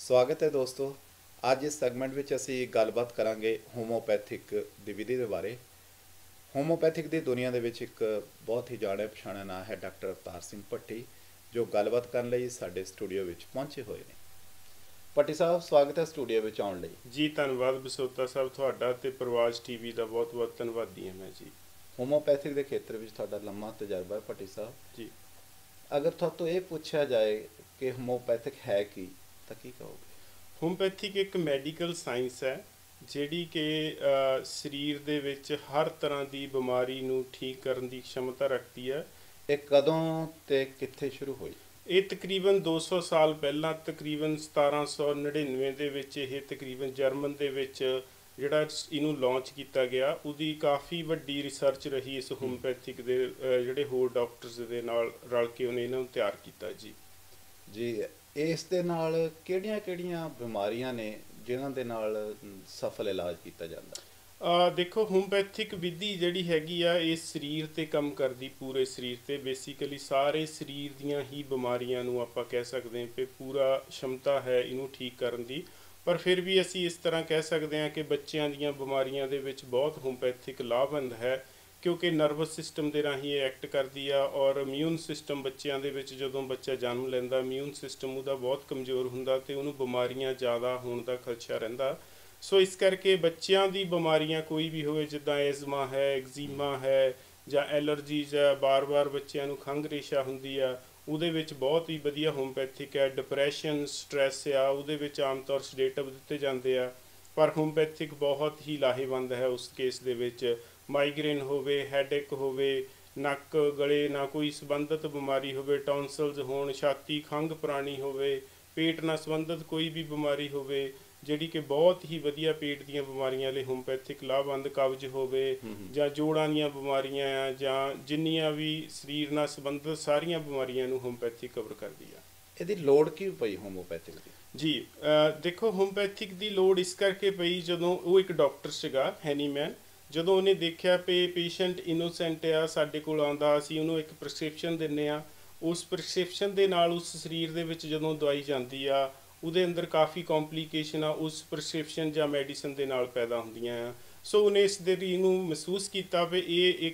ਸਵਾਗਤ ਹੈ ਦੋਸਤੋ। ਅੱਜ ਇਸ ਸੈਗਮੈਂਟ ਵਿੱਚ ਅਸੀਂ ਗੱਲਬਾਤ ਕਰਾਂਗੇ ਹੋਮੋਪੈਥਿਕ ਦੀ ਵਿਧੀ ਦੇ ਬਾਰੇ। ਹੋਮੋਪੈਥਿਕ ਦੀ ਦੁਨੀਆ ਦੇ ਵਿੱਚ ਇੱਕ ਬਹੁਤ ਹੀ ਜਾਣਿਆ ਪਛਾਣਿਆ ਨਾਂ ਹੈ ਡਾਕਟਰ ਅਵਤਾਰ ਸਿੰਘ ਭੱਟੀ, ਜੋ ਗੱਲਬਾਤ ਕਰਨ ਲਈ ਸਾਡੇ ਸਟੂਡੀਓ ਵਿੱਚ ਪਹੁੰਚੇ ਹੋਏ ਨੇ। ਭੱਟੀ ਸਾਹਿਬ, ਸਵਾਗਤ ਹੈ ਸਟੂਡੀਓ ਵਿੱਚ ਆਉਣ ਲਈ। ਜੀ ਧੰਨਵਾਦ ਬਸੋਤਾ ਸਾਹਿਬ, ਤੁਹਾਡਾ ਤੇ ਪ੍ਰਵਾਜ ਟੀਵੀ ਦਾ ਬਹੁਤ ਬਹੁਤ ਧੰਨਵਾਦੀ ਹਾਂ ਮੈਂ ਜੀ। ਹੋਮੋਪੈਥਿਕ ਦੇ ਖੇਤਰ ਵਿੱਚ ਤੁਹਾਡਾ ਲੰਮਾ ਤਜਰਬਾ ਹੈ ਭੱਟੀ ਸਾਹਿਬ ਜੀ। ਅਗਰ ਤੁਹਾਤੋਂ ਇਹ ਪੁੱਛਿਆ ਜਾਏ ਕਿ ਹੋਮੋਪੈਥਿਕ ਹੈ ਕੀ, ਤਾਂ ਕੀ ਕਹੋਗੇ? ਹੋਮੋਪੈਥਿਕ ਇੱਕ ਮੈਡੀਕਲ ਸਾਇੰਸ ਹੈ ਜਿਹੜੀ ਕਿ ਸਰੀਰ ਦੇ ਵਿੱਚ ਹਰ ਤਰ੍ਹਾਂ ਦੀ ਬਿਮਾਰੀ ਨੂੰ ਠੀਕ ਕਰਨ ਦੀ ਖਮਤਾ ਰੱਖਦੀ ਹੈ। ਇਹ ਕਦੋਂ ਤੇ ਕਿੱਥੇ ਸ਼ੁਰੂ ਹੋਈ? ਇਹ ਤਕਰੀਬਨ 200 ਸਾਲ ਪਹਿਲਾਂ, ਤਕਰੀਬਨ 1799 ਦੇ ਵਿੱਚ ਇਹ ਤਕਰੀਬਨ ਜਰਮਨ ਦੇ ਵਿੱਚ ਜਿਹੜਾ ਇਹਨੂੰ ਲਾਂਚ ਕੀਤਾ ਗਿਆ। ਉਹਦੀ ਕਾਫੀ ਵੱਡੀ ਰਿਸਰਚ ਰਹੀ ਇਸ ਹੋਮੋਪੈਥਿਕ ਦੇ ਜਿਹੜੇ ਹੋਰ ਡਾਕਟਰਸ ਦੇ ਨਾਲ ਰਲ ਕੇ ਉਹਨੇ ਇਹਨਾਂ ਨੂੰ ਤਿਆਰ ਕੀਤਾ ਜੀ। ਜੀ, ਇਸ ਦੇ ਨਾਲ ਕਿਹੜੀਆਂ ਬਿਮਾਰੀਆਂ ਨੇ ਜਿਨ੍ਹਾਂ ਦੇ ਨਾਲ ਸਫਲ ਇਲਾਜ ਕੀਤਾ ਜਾਂਦਾ? ਦੇਖੋ, ਹੋਮੋਪੈਥਿਕ ਵਿਧੀ ਜਿਹੜੀ ਹੈਗੀ ਆ ਇਹ ਸਰੀਰ 'ਤੇ ਕੰਮ ਕਰਦੀ, ਪੂਰੇ ਸਰੀਰ 'ਤੇ। ਬੇਸਿਕਲੀ ਸਾਰੇ ਸਰੀਰ ਦੀਆਂ ਹੀ ਬਿਮਾਰੀਆਂ ਨੂੰ ਆਪਾਂ ਕਹਿ ਸਕਦੇ ਹਾਂ ਕਿ ਪੂਰਾ ਸ਼ਮਤਾ ਹੈ ਇਹਨੂੰ ਠੀਕ ਕਰਨ ਦੀ। ਪਰ ਫਿਰ ਵੀ ਅਸੀਂ ਇਸ ਤਰ੍ਹਾਂ ਕਹਿ ਸਕਦੇ ਹਾਂ ਕਿ ਬੱਚਿਆਂ ਦੀਆਂ ਬਿਮਾਰੀਆਂ ਦੇ ਵਿੱਚ ਬਹੁਤ ਹੋਮੋਪੈਥਿਕ ਲਾਭਵੰਦ ਹੈ, ਕਿਉਂਕਿ ਨਰਵਸ ਸਿਸਟਮ ਦੇ ਰਾਹੀਂ ਇਹ ਐਕਟ ਕਰਦੀ ਆ। ਔਰ ਇਮਿਊਨ ਸਿਸਟਮ ਬੱਚਿਆਂ ਦੇ ਵਿੱਚ, ਜਦੋਂ ਬੱਚਾ ਜਨਮ ਲੈਂਦਾ, ਇਮਿਊਨ ਸਿਸਟਮ ਉਹਦਾ ਬਹੁਤ ਕਮਜ਼ੋਰ ਹੁੰਦਾ ਅਤੇ ਉਹਨੂੰ ਬਿਮਾਰੀਆਂ ਜ਼ਿਆਦਾ ਹੋਣ ਦਾ ਖਦਸ਼ਾ ਰਹਿੰਦਾ। ਸੋ ਇਸ ਕਰਕੇ ਬੱਚਿਆਂ ਦੀ ਬਿਮਾਰੀਆਂ ਕੋਈ ਵੀ ਹੋਵੇ, ਜਿੱਦਾਂ ਐਜ਼ਮਾ ਹੈ, ਐਗਜ਼ੀਮਾ ਹੈ, ਜਾਂ ਐਲਰਜੀਜ਼ ਹੈ, ਬਾਰ-ਬਾਰ ਬੱਚਿਆਂ ਨੂੰ ਖੰਘ ਰੇਸ਼ਾ ਹੁੰਦੀ ਆ, ਉਹਦੇ ਵਿੱਚ ਬਹੁਤ ਹੀ ਵਧੀਆ ਹੋਮੋਪੈਥਿਕ ਹੈ। ਡਿਪਰੈਸ਼ਨ, ਸਟ੍ਰੈਸ ਆ, ਉਹਦੇ ਵਿੱਚ ਆਮ ਤੌਰ ਸਡੇਟਿਵ ਦਿੱਤੇ ਜਾਂਦੇ ਆ, ਪਰ ਹੋਮੋਪੈਥਿਕ ਬਹੁਤ ਹੀ ਲਾਹੇਵੰਦ ਹੈ ਉਸ ਕੇਸ ਦੇ ਵਿੱਚ। ਮਾਈਗ੍ਰੇਨ ਹੋਵੇ, ਹੈਡੇਕ ਹੋਵੇ, ਨੱਕ ਗਲੇ ਨਾਲ ਕੋਈ ਸੰਬੰਧਿਤ ਬਿਮਾਰੀ ਹੋਵੇ, ਟੌਨਸਲਸ ਹੋਣ, ਛਾਤੀ ਖੰਘ ਪੁਰਾਣੀ ਹੋਵੇ, ਪੇਟ ਨਾਲ ਸੰਬੰਧਿਤ ਕੋਈ ਵੀ ਬਿਮਾਰੀ ਹੋਵੇ ਜਿਹੜੀ ਕਿ ਬਹੁਤ ਹੀ ਵਧੀਆ ਪੇਟ ਦੀਆਂ ਬਿਮਾਰੀਆਂ ਲਈ ਹੋਮੋਪੈਥਿਕ ਲਾਭਵੰਦ, ਕਬਜ਼ ਹੋਵੇ ਜਾਂ ਜੋੜਾਂ ਦੀਆਂ ਬਿਮਾਰੀਆਂ ਆ, ਜਾਂ ਜਿੰਨੀਆਂ ਵੀ ਸਰੀਰ ਨਾਲ ਸੰਬੰਧਿਤ ਸਾਰੀਆਂ ਬਿਮਾਰੀਆਂ ਨੂੰ ਹੋਮੋਪੈਥਿਕ ਕਵਰ ਕਰਦੀ ਆ। ਇਹਦੀ ਲੋੜ ਕਿਉਂ ਪਈ ਹੋਮੋਪੈਥਿਕ ਦੀ? ਜੀ, ਦੇਖੋ, ਹੋਮੋਪੈਥਿਕ ਦੀ ਲੋੜ ਇਸ ਕਰਕੇ ਪਈ, ਜਦੋਂ ਉਹ ਇੱਕ ਡਾਕਟਰ ਸੀਗਾ ਹੈਨੀਮੈਨ, ਜਦੋਂ ਉਹਨੇ ਦੇਖਿਆ ਵੀ ਪੇਸ਼ੈਂਟ ਇਨੋਸੈਂਟ ਆ, ਸਾਡੇ ਕੋਲ ਆਉਂਦਾ, ਅਸੀਂ ਉਹਨੂੰ ਇੱਕ ਪ੍ਰਸਕ੍ਰਿਪਸ਼ਨ ਦਿੰਦੇ ਹਾਂ, ਉਸ ਪ੍ਰਸਕ੍ਰਿਪਸ਼ਨ ਦੇ ਨਾਲ ਉਸ ਸਰੀਰ ਦੇ ਵਿੱਚ ਜਦੋਂ ਦਵਾਈ ਜਾਂਦੀ ਆ, ਉਹਦੇ ਅੰਦਰ ਕਾਫੀ ਕੰਪਲੀਕੇਸ਼ਨ ਆ ਉਸ ਪ੍ਰਸਕ੍ਰਿਪਸ਼ਨ ਜਾਂ ਮੈਡੀਸਨ ਦੇ ਨਾਲ ਪੈਦਾ ਹੁੰਦੀਆਂ ਆ। ਸੋ ਉਹਨੇ ਇਸ ਦੇ ਲਈ ਇਹਨੂੰ ਮਹਿਸੂਸ ਕੀਤਾ ਵੀ ਇਹ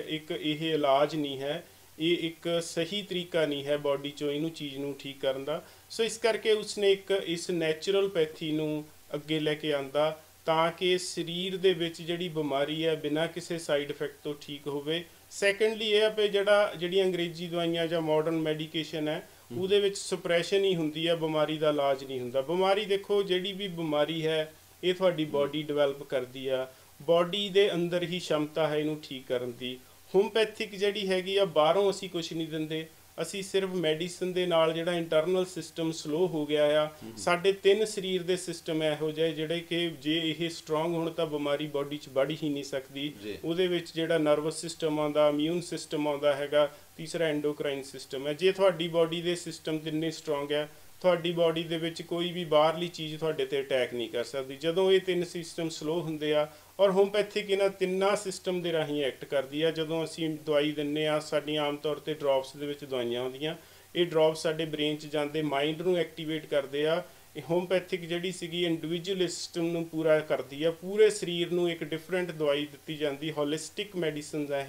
ਇੱਕ ਇਹ ਇਲਾਜ ਨਹੀਂ ਹੈ, ਇਹ ਇੱਕ ਸਹੀ ਤਰੀਕਾ ਨਹੀਂ ਹੈ ਬਾਡੀ 'ਚੋਂ ਇਹਨੂੰ ਚੀਜ਼ ਨੂੰ ਠੀਕ ਕਰਨ ਦਾ। ਸੋ ਇਸ ਕਰਕੇ ਉਸਨੇ ਇਸ ਨੈਚੁਰਲ ਪੈਥੀ ਨੂੰ ਅੱਗੇ ਲੈ ਕੇ ਆਂਦਾ, ਤਾਂ ਕਿ ਸਰੀਰ ਦੇ ਵਿੱਚ ਜਿਹੜੀ ਬਿਮਾਰੀ ਹੈ ਬਿਨਾਂ ਕਿਸੇ ਸਾਈਡ ਇਫੈਕਟ ਤੋਂ ਠੀਕ ਹੋਵੇ। ਸੈਕੰਡਲੀ ਇਹ ਆ ਵੀ ਜਿਹੜੀਆਂ ਅੰਗਰੇਜ਼ੀ ਦਵਾਈਆਂ ਜਾਂ ਮਾਡਰਨ ਮੈਡੀਕੇਸ਼ਨ ਹੈ, ਉਹਦੇ ਵਿੱਚ ਸਪਰੈਸ਼ਨ ਹੀ ਹੁੰਦੀ ਹੈ, ਬਿਮਾਰੀ ਦਾ ਇਲਾਜ ਨਹੀਂ ਹੁੰਦਾ। ਬਿਮਾਰੀ, ਦੇਖੋ, ਜਿਹੜੀ ਵੀ ਬਿਮਾਰੀ ਹੈ ਇਹ ਤੁਹਾਡੀ ਬਾਡੀ ਡਿਵੈਲਪ ਕਰਦੀ ਆ, ਬਾਡੀ ਦੇ ਅੰਦਰ ਹੀ ਸ਼ਮਤਾ ਹੈ ਇਹਨੂੰ ਠੀਕ ਕਰਨ ਦੀ। ਹੋਮੋਪੈਥਿਕ ਜਿਹੜੀ ਹੈਗੀ ਆ, ਬਾਹਰੋਂ ਅਸੀਂ ਕੁਝ ਨਹੀਂ ਦਿੰਦੇ, ਅਸੀਂ ਸਿਰਫ ਮੈਡੀਸਨ ਦੇ ਨਾਲ ਜਿਹੜਾ ਇੰਟਰਨਲ ਸਿਸਟਮ ਸਲੋ ਹੋ ਗਿਆ ਆ। ਸਾਡੇ 3 ਸਰੀਰ ਦੇ ਸਿਸਟਮ ਇਹੋ ਜਿਹੇ ਜਿਹੜੇ ਕਿ ਜੇ ਇਹ ਸਟਰੋਂਗ ਹੋਣ ਤਾਂ ਬਿਮਾਰੀ ਬਾਡੀ 'ਚ ਵੜ ਹੀ ਨਹੀਂ ਸਕਦੀ। ਉਹਦੇ ਵਿੱਚ ਜਿਹੜਾ ਨਰਵਸ ਸਿਸਟਮ ਆਉਂਦਾ, ਇਮਿਊਨ ਸਿਸਟਮ ਆਉਂਦਾ ਹੈਗਾ, ਤੀਸਰਾ ਐਂਡੋਕਰਾਈਨ ਸਿਸਟਮ ਹੈ। ਜੇ ਤੁਹਾਡੀ ਬਾਡੀ ਦੇ ਸਿਸਟਮ ਤਿੰਨੇ ਸਟਰੋਂਗ ਹੈ, ਤੁਹਾਡੀ ਬਾਡੀ ਦੇ ਵਿੱਚ ਕੋਈ ਵੀ ਬਾਹਰਲੀ ਚੀਜ਼ ਤੁਹਾਡੇ 'ਤੇ ਅਟੈਕ ਨਹੀਂ ਕਰ ਸਕਦੀ। ਜਦੋਂ ਇਹ 3 ਸਿਸਟਮ ਸਲੋ ਹੁੰਦੇ ਆ, ਔਰ ਹੋਮੋਪੈਥਿਕ ਇਹਨਾਂ ਤਿੰਨਾਂ ਸਿਸਟਮ ਦੇ ਰਾਹੀਂ ਐਕਟ ਕਰਦੀ ਆ। ਜਦੋਂ ਅਸੀਂ ਦਵਾਈ ਦਿੰਦੇ ਹਾਂ, ਸਾਡੀਆਂ ਆਮ ਤੌਰ 'ਤੇ ਡ੍ਰੌਪਸ ਦੇ ਵਿੱਚ ਦਵਾਈਆਂ ਆਉਂਦੀਆਂ, ਇਹ ਡ੍ਰੌਪਸ ਸਾਡੇ ਬ੍ਰੇਨ 'ਚ ਜਾਂਦੇ, ਮਾਈਂਡ ਨੂੰ ਐਕਟੀਵੇਟ ਕਰਦੇ ਆ। ਇਹ ਹੋਮੋਪੈਥਿਕ ਜਿਹੜੀ ਸੀਗੀ ਇੰਡੀਵਿਜੂਅਲ ਸਿਸਟਮ ਨੂੰ ਪੂਰਾ ਕਰਦੀ ਆ, ਪੂਰੇ ਸਰੀਰ ਨੂੰ ਇੱਕ ਡਿਫਰੈਂਟ ਦਵਾਈ ਦਿੱਤੀ ਜਾਂਦੀ। ਹੋਲਿਸਟਿਕ ਮੈਡੀਸਨਸ ਆ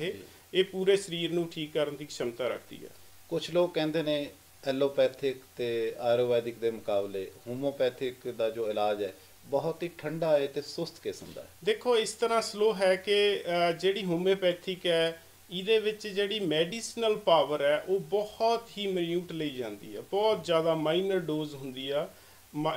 ਇਹ ਪੂਰੇ ਸਰੀਰ ਨੂੰ ਠੀਕ ਕਰਨ ਦੀ ਖਮਤਾ ਰੱਖਦੀ ਆ। ਕੁਝ ਲੋਕ ਕਹਿੰਦੇ ਨੇ ਐਲੋਪੈਥਿਕ ਤੇ ਆਯੁਰਵੈਦਿਕ ਦੇ ਮੁਕਾਬਲੇ ਹੋਮੋਪੈਥਿਕ ਦਾ ਜੋ ਇਲਾਜ ਹੈ ਬਹੁਤ ਹੀ ਠੰਡਾ ਹੈ ਤੇ ਸੁਸਤ ਕਿਸਮ ਦਾ ਹੈ। ਦੇਖੋ, ਇਸ ਤਰ੍ਹਾਂ ਸਲੋ ਹੈ ਕਿ ਜਿਹੜੀ ਹੋਮਿਓਪੈਥਿਕ ਹੈ ਇਹਦੇ ਵਿੱਚ ਜਿਹੜੀ ਮੈਡੀਸਨਲ ਪਾਵਰ ਹੈ ਉਹ ਬਹੁਤ ਹੀ ਮਿਨਿਊਟ ਲਈ ਜਾਂਦੀ ਆ, ਬਹੁਤ ਜ਼ਿਆਦਾ ਮਾਈਨਰ ਡੋਜ਼ ਹੁੰਦੀ ਆ।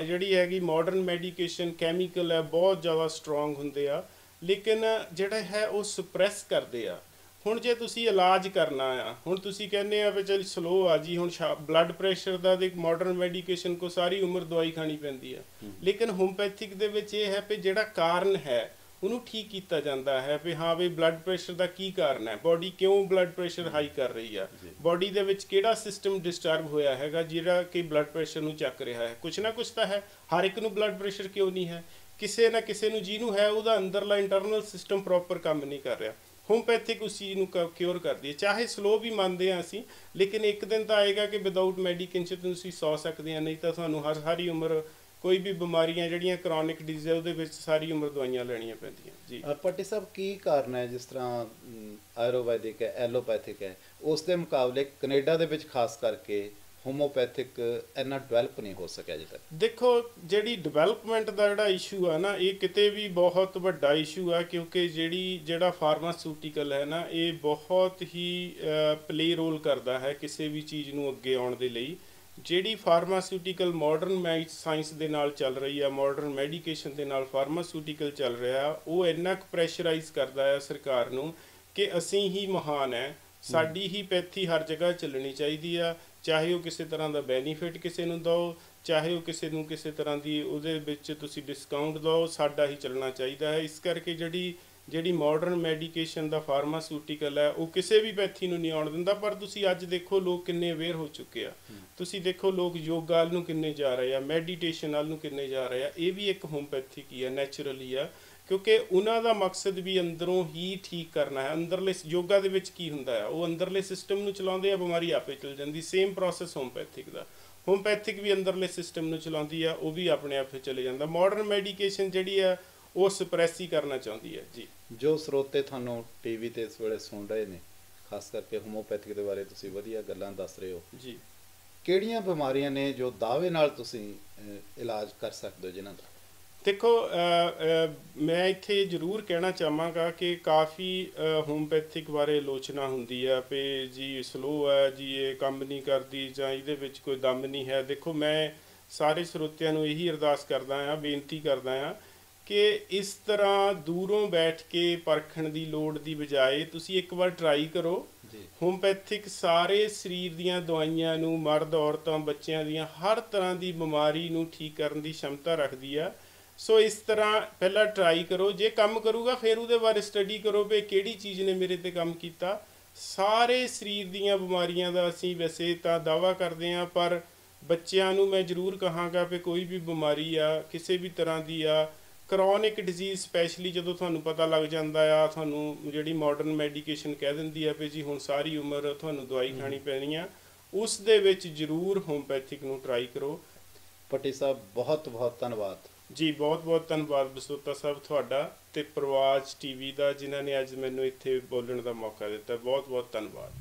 ਜਿਹੜੀ ਹੈਗੀ ਮਾਡਰਨ ਮੈਡੀਕੇਸ਼ਨ ਕੈਮੀਕਲ ਹੈ, ਬਹੁਤ ਜ਼ਿਆਦਾ ਸਟਰੋਂਗ ਹੁੰਦੇ ਆ, ਲੇਕਿਨ ਜਿਹੜਾ ਹੈ ਉਹ ਸਪਰੈਸ ਕਰਦੇ ਆ। ਹੁਣ ਜੇ ਤੁਸੀਂ ਇਲਾਜ ਕਰਨਾ ਆ, ਹੁਣ ਤੁਸੀਂ ਕਹਿੰਦੇ ਆ ਵੀ ਚੱਲ ਸਲੋ ਆ ਜੀ, ਹੁਣ ਬਲੱਡ ਪ੍ਰੈਸ਼ਰ ਦਾ ਤੇ ਮਾਡਰਨ ਮੈਡੀਕੇਸ਼ਨ ਕੋ ਸਾਰੀ ਉਮਰ ਦਵਾਈ ਖਾਣੀ ਪੈਂਦੀ ਆ, ਲੇਕਿਨ ਹੋਮੋਪੈਥਿਕ ਦੇ ਵਿੱਚ ਇਹ ਹੈ ਵੀ ਜਿਹੜਾ ਕਾਰਨ ਹੈ ਉਹਨੂੰ ਠੀਕ ਕੀਤਾ ਜਾਂਦਾ ਹੈ। ਵੀ ਹਾਂ ਵੀ ਬਲੱਡ ਪ੍ਰੈਸ਼ਰ ਦਾ ਕੀ ਕਾਰਨ ਹੈ, ਬਾਡੀ ਕਿਉਂ ਬਲੱਡ ਪ੍ਰੈਸ਼ਰ ਹਾਈ ਕਰ ਰਹੀ ਆ, ਬਾਡੀ ਦੇ ਵਿੱਚ ਕਿਹੜਾ ਸਿਸਟਮ ਡਿਸਟਰਬ ਹੋਇਆ ਹੈਗਾ ਜਿਹੜਾ ਕਿ ਬਲੱਡ ਪ੍ਰੈਸ਼ਰ ਨੂੰ ਚੱਕ ਰਿਹਾ ਹੈ। ਕੁਛ ਨਾ ਕੁਛ ਤਾਂ ਹੈ, ਹਰ ਇੱਕ ਨੂੰ ਬਲੱਡ ਪ੍ਰੈਸ਼ਰ ਕਿਉਂ ਨਹੀਂ ਹੈ, ਕਿਸੇ ਨਾ ਕਿਸੇ ਨੂੰ ਜਿਹਨੂੰ ਹੈ ਉਹਦਾ ਅੰਦਰਲਾ ਇੰਟਰਨਲ ਸਿਸਟਮ ਪ੍ਰੋਪਰ ਕੰਮ ਨਹੀਂ ਕਰ ਰਿਹਾ। ਹੋਮਪੈਥਿਕ ਉਸ ਚੀਜ਼ ਨੂੰ ਕਿਉਰ ਕਰਦੀ ਹੈ। ਚਾਹੇ ਸਲੋ ਵੀ ਮੰਨਦੇ ਹਾਂ ਅਸੀਂ, ਲੇਕਿਨ ਇੱਕ ਦਿਨ ਤਾਂ ਆਏਗਾ ਕਿ ਵਿਦਆਊਟ ਮੈਡੀਕੇਸ਼ਨ ਤੁਸੀਂ ਸੌ ਸਕਦੇ ਆ, ਨਹੀਂ ਤਾਂ ਤੁਹਾਨੂੰ ਸਾਰੀ ਉਮਰ ਕੋਈ ਵੀ ਬਿਮਾਰੀਆਂ ਜਿਹੜੀਆਂ ਕਰੋਨਿਕ ਡਿਜ਼ੀਜ਼ ਉਹਦੇ ਵਿੱਚ ਸਾਰੀ ਉਮਰ ਦਵਾਈਆਂ ਲੈਣੀਆਂ ਪੈਂਦੀਆਂ ਜੀ। ਭੱਟੀ ਸਾਹਿਬ, ਕੀ ਕਾਰਨ ਹੈ ਜਿਸ ਤਰ੍ਹਾਂ ਆਯੁਰਵੈਦਿਕ ਹੈ, ਐਲੋਪੈਥਿਕ ਹੈ, ਉਸ ਦੇ ਮੁਕਾਬਲੇ ਕੈਨੇਡਾ ਦੇ ਵਿੱਚ ਖਾਸ ਕਰਕੇ ਹੋਮੋਪੈਥਿਕ ਇੰਨਾ ਡਿਵੈਲਪ ਨਹੀਂ ਹੋ ਸਕਿਆ ਅਜੇ ਤੱਕ? ਦੇਖੋ, ਜਿਹੜੀ ਡਿਵੈਲਪਮੈਂਟ ਦਾ ਜਿਹੜਾ ਇਸ਼ੂ ਆ ਨਾ, ਇਹ ਕਿਤੇ ਵੀ ਬਹੁਤ ਵੱਡਾ ਇਸ਼ੂ ਆ, ਕਿਉਂਕਿ ਜਿਹੜਾ ਫਾਰਮਾਸਿਊਟੀਕਲ ਹੈ ਨਾ, ਇਹ ਬਹੁਤ ਹੀ ਪਲੇ ਰੋਲ ਕਰਦਾ ਹੈ ਕਿਸੇ ਵੀ ਚੀਜ਼ ਨੂੰ ਅੱਗੇ ਆਉਣ ਦੇ ਲਈ। ਜਿਹੜੀ ਫਾਰਮਾਸਿਊਟੀਕਲ ਮਾਡਰਨ ਸਾਇੰਸ ਦੇ ਨਾਲ ਚੱਲ ਰਹੀ ਆ, ਮਾਡਰਨ ਮੈਡੀਕੇਸ਼ਨ ਦੇ ਨਾਲ ਫਾਰਮਾਸਿਊਟੀਕਲ ਚੱਲ ਰਿਹਾ, ਉਹ ਇੰਨਾ ਕੁ ਪ੍ਰੈਸ਼ਰਾਈਜ਼ ਕਰਦਾ ਹੈ ਸਰਕਾਰ ਨੂੰ ਕਿ ਅਸੀਂ ਹੀ ਮਹਾਨ ਹੈ, ਸਾਡੀ ਹੀ ਪੈਥੀ ਹਰ ਜਗ੍ਹਾ ਚੱਲਣੀ ਚਾਹੀਦੀ ਆ, ਚਾਹੇ ਉਹ ਕਿਸੇ ਤਰ੍ਹਾਂ ਦਾ ਬੈਨੀਫਿਟ ਕਿਸੇ ਨੂੰ ਦਿਓ, ਚਾਹੇ ਉਹ ਕਿਸੇ ਨੂੰ ਕਿਸੇ ਤਰ੍ਹਾਂ ਦੀ ਉਹਦੇ ਵਿੱਚ ਤੁਸੀਂ ਡਿਸਕਾਊਂਟ ਦਿਓ, ਸਾਡਾ ਹੀ ਚੱਲਣਾ ਚਾਹੀਦਾ ਹੈ। ਇਸ ਕਰਕੇ ਜਿਹੜੀ ਮਾਡਰਨ ਮੈਡੀਕੇਸ਼ਨ ਦਾ ਫਾਰਮਾਸਿਊਟੀਕਲ ਹੈ, ਉਹ ਕਿਸੇ ਵੀ ਪੈਥੀ ਨੂੰ ਨਹੀਂ ਆਉਣ ਦਿੰਦਾ। ਪਰ ਤੁਸੀਂ ਅੱਜ ਦੇਖੋ ਲੋਕ ਕਿੰਨੇ ਅਵੇਅਰ ਹੋ ਚੁੱਕੇ ਆ, ਤੁਸੀਂ ਦੇਖੋ ਲੋਕ ਯੋਗਾ ਵੱਲ ਨੂੰ ਕਿੰਨੇ ਜਾ ਰਹੇ ਆ, ਮੈਡੀਟੇਸ਼ਨ ਵੱਲ ਨੂੰ ਕਿੰਨੇ ਜਾ ਰਹੇ ਆ। ਇਹ ਵੀ ਇੱਕ ਹੋਮਪੈਥਿਕ ਹੀ ਆ, ਨੈਚੁਰਲ ਹੀ ਆ, ਕਿਉਂਕਿ ਉਹਨਾਂ ਦਾ ਮਕਸਦ ਵੀ ਅੰਦਰੋਂ ਹੀ ਠੀਕ ਕਰਨਾ ਹੈ। ਅੰਦਰਲੇ ਯੋਗਾ ਦੇ ਵਿੱਚ ਕੀ ਹੁੰਦਾ ਆ, ਉਹ ਅੰਦਰਲੇ ਸਿਸਟਮ ਨੂੰ ਚਲਾਉਂਦੇ ਆ, ਬਿਮਾਰੀ ਆਪੇ ਚਲ ਜਾਂਦੀ। ਸੇਮ ਪ੍ਰੋਸੈਸ ਹੋਮਪੈਥਿਕ ਦਾ, ਹੋਮਪੈਥਿਕ ਵੀ ਅੰਦਰਲੇ ਸਿਸਟਮ ਨੂੰ ਚਲਾਉਂਦੀ ਆ, ਉਹ ਵੀ ਆਪਣੇ ਆਪੇ ਚਲੇ ਜਾਂਦਾ। ਮਾਡਰਨ ਮੈਡੀਕੇਸ਼ਨ ਜਿਹੜੀ ਆ ਉਹ ਸਪਰੈਸ ਹੀ ਕਰਨਾ ਚਾਹੁੰਦੀ ਹੈ ਜੀ। ਜੋ ਸਰੋਤੇ ਤੁਹਾਨੂੰ ਟੀਵੀ ਤੇ ਇਸ ਵੇਲੇ ਸੁਣ ਰਹੇ ਨੇ, ਖਾਸ ਕਰਕੇ ਹੋਮੋਪੈਥਿਕ ਦੇ ਬਾਰੇ ਤੁਸੀਂ ਵਧੀਆ ਗੱਲਾਂ ਦੱਸ ਰਹੇ ਹੋ ਜੀ। ਕਿਹੜੀਆਂ ਬਿਮਾਰੀਆਂ ਨੇ ਜੋ ਦਾਅਵੇ ਨਾਲ ਤੁਸੀਂ ਇਲਾਜ ਕਰ ਸਕਦੇ ਹੋ ਜਿਨ੍ਹਾਂ ਦਾ? ਦੇਖੋ, ਮੈਂ ਇੱਥੇ ਜ਼ਰੂਰ ਕਹਿਣਾ ਚਾਹਾਂਗਾ ਕਿ ਕਾਫੀ ਹੋਮਪੈਥਿਕ ਬਾਰੇ ਆਲੋਚਨਾ ਹੁੰਦੀ ਆ ਵੀ ਜੀ ਸਲੋ ਹੈ ਜੀ, ਇਹ ਕੰਮ ਨਹੀਂ ਕਰਦੀ, ਜਾਂ ਇਹਦੇ ਵਿੱਚ ਕੋਈ ਦਮ ਨਹੀਂ ਹੈ। ਦੇਖੋ, ਮੈਂ ਸਾਰੇ ਸਰੋਤਿਆਂ ਨੂੰ ਇਹੀ ਅਰਦਾਸ ਕਰਦਾ ਹਾਂ, ਬੇਨਤੀ ਕਰਦਾ ਹਾਂ ਕਿ ਇਸ ਤਰ੍ਹਾਂ ਦੂਰੋਂ ਬੈਠ ਕੇ ਪਰਖਣ ਦੀ ਲੋੜ ਦੀ ਬਜਾਏ ਤੁਸੀਂ ਇੱਕ ਵਾਰ ਟਰਾਈ ਕਰੋ। ਹੋਮਪੈਥਿਕ ਸਾਰੇ ਸਰੀਰ ਦੀਆਂ ਦਵਾਈਆਂ ਨੂੰ, ਮਰਦ ਔਰਤਾਂ ਬੱਚਿਆਂ ਦੀਆਂ ਹਰ ਤਰ੍ਹਾਂ ਦੀ ਬਿਮਾਰੀ ਨੂੰ ਠੀਕ ਕਰਨ ਦੀ ਸ਼ਮਤਾ ਰੱਖਦੀ ਆ। ਸੋ ਇਸ ਤਰ੍ਹਾਂ ਪਹਿਲਾਂ ਟਰਾਈ ਕਰੋ, ਜੇ ਕੰਮ ਕਰੂਗਾ ਫਿਰ ਉਹਦੇ ਬਾਰੇ ਸਟੱਡੀ ਕਰੋ ਵੀ ਕਿਹੜੀ ਚੀਜ਼ ਨੇ ਮੇਰੇ 'ਤੇ ਕੰਮ ਕੀਤਾ। ਸਾਰੇ ਸਰੀਰ ਦੀਆਂ ਬਿਮਾਰੀਆਂ ਦਾ ਅਸੀਂ ਵੈਸੇ ਤਾਂ ਦਾਅਵਾ ਕਰਦੇ ਹਾਂ, ਪਰ ਬੱਚਿਆਂ ਨੂੰ ਮੈਂ ਜ਼ਰੂਰ ਕਹਾਂਗਾ ਵੀ ਕੋਈ ਵੀ ਬਿਮਾਰੀ ਆ, ਕਿਸੇ ਵੀ ਤਰ੍ਹਾਂ ਦੀ ਆ, ਕਰੋਨਿਕ ਡਿਜ਼ੀਜ਼ ਸਪੈਸ਼ਲੀ ਜਦੋਂ ਤੁਹਾਨੂੰ ਪਤਾ ਲੱਗ ਜਾਂਦਾ ਆ, ਤੁਹਾਨੂੰ ਜਿਹੜੀ ਮਾਡਰਨ ਮੈਡੀਕੇਸ਼ਨ ਕਹਿ ਦਿੰਦੀ ਆ ਵੀ ਜੀ ਹੁਣ ਸਾਰੀ ਉਮਰ ਤੁਹਾਨੂੰ ਦਵਾਈ ਖਾਣੀ ਪੈਣੀ ਆ, ਉਸ ਦੇ ਵਿੱਚ ਜ਼ਰੂਰ ਹੋਮਪੈਥਿਕ ਨੂੰ ਟਰਾਈ ਕਰੋ। ਭੱਟੀ ਸਾਹਿਬ, ਬਹੁਤ ਬਹੁਤ ਧੰਨਵਾਦ ਜੀ। ਬਹੁਤ ਬਹੁਤ ਧੰਨਵਾਦ ਬਸੋਤਾ ਸਾਹਿਬ ਤੁਹਾਡਾ ਤੇ ਪ੍ਰਵਾਜ ਟੀਵੀ ਦਾ, ਜਿਨ੍ਹਾਂ ਨੇ ਅੱਜ ਮੈਨੂੰ ਇੱਥੇ ਬੋਲਣ ਦਾ ਮੌਕਾ ਦਿੱਤਾ। ਬਹੁਤ ਬਹੁਤ ਧੰਨਵਾਦ।